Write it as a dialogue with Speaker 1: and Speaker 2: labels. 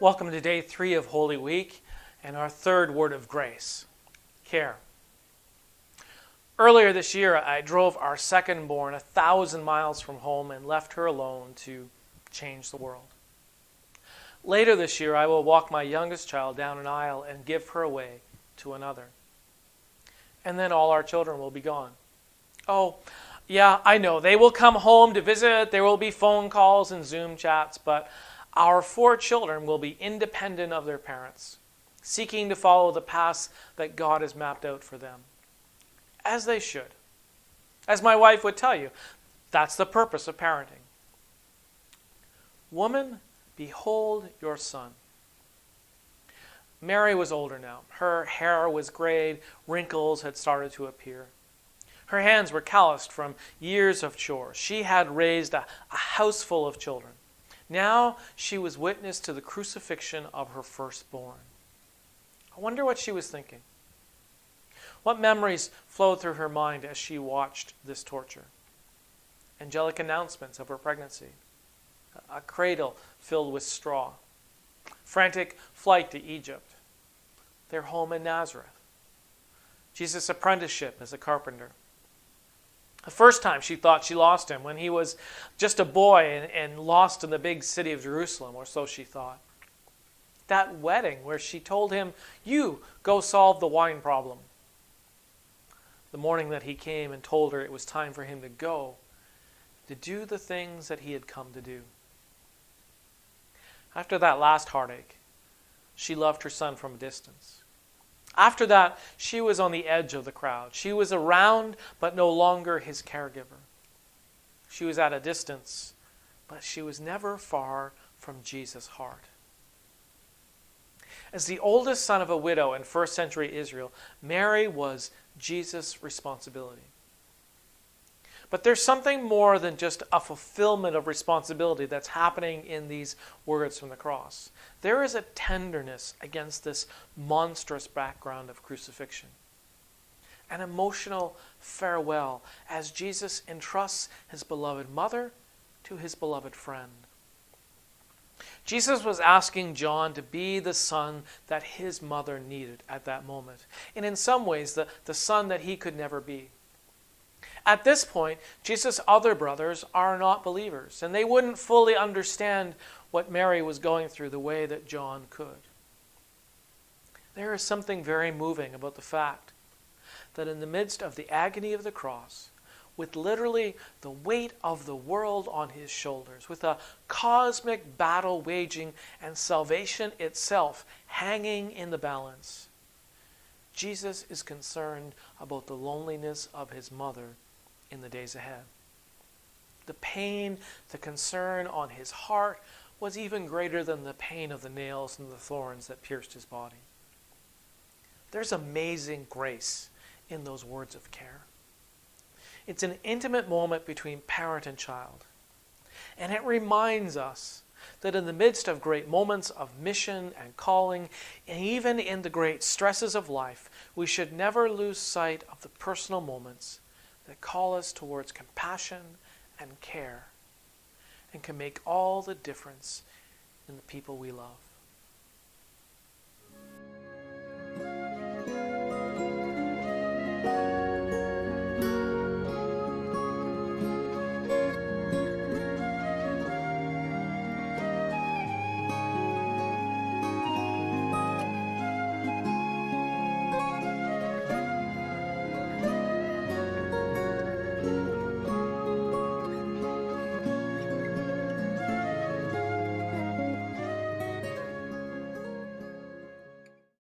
Speaker 1: Welcome to day 3 of Holy Week and our third word of grace, care. Earlier this year, I drove our second-born 1,000 miles from home and left her alone to change the world. Later this year, I will walk my youngest child down an aisle and give her away to another. And then all our children will be gone. Oh, yeah, I know. They will come home to visit. There will be phone calls and Zoom chats, but our 4 children will be independent of their parents, seeking to follow the paths that God has mapped out for them. As they should. As my wife would tell you, that's the purpose of parenting. Woman, behold your son. Mary was older now. Her hair was grayed, wrinkles had started to appear. Her hands were calloused from years of chores. She had raised a house full of children. Now she was witness to the crucifixion of her firstborn. I wonder what she was thinking. What memories flowed through her mind as she watched this torture? Angelic announcements of her pregnancy. A cradle filled with straw. Frantic flight to Egypt. Their home in Nazareth. Jesus' apprenticeship as a carpenter. The first time she thought she lost him, when he was just a boy and lost in the big city of Jerusalem, or so she thought. That wedding where she told him, "You go solve the wine problem." The morning that he came and told her it was time for him to go, to do the things that he had come to do. After that last heartache, she loved her son from a distance. After that, she was on the edge of the crowd. She was around, but no longer his caregiver. She was at a distance, but she was never far from Jesus' heart. As the oldest son of a widow in first century Israel, Mary was Jesus' responsibility. But there's something more than just a fulfillment of responsibility that's happening in these words from the cross. There is a tenderness against this monstrous background of crucifixion. An emotional farewell as Jesus entrusts his beloved mother to his beloved friend. Jesus was asking John to be the son that his mother needed at that moment. And in some ways, the son that he could never be. At this point, Jesus' other brothers are not believers, and they wouldn't fully understand what Mary was going through the way that John could. There is something very moving about the fact that in the midst of the agony of the cross, with literally the weight of the world on his shoulders, with a cosmic battle waging and salvation itself hanging in the balance, Jesus is concerned about the loneliness of his mother in the days ahead. The pain, the concern on his heart was even greater than the pain of the nails and the thorns that pierced his body. There's amazing grace in those words of care. It's an intimate moment between parent and child. And it reminds us that in the midst of great moments of mission and calling, and even in the great stresses of life, we should never lose sight of the personal moments that call us towards compassion and care and can make all the difference in the people we love.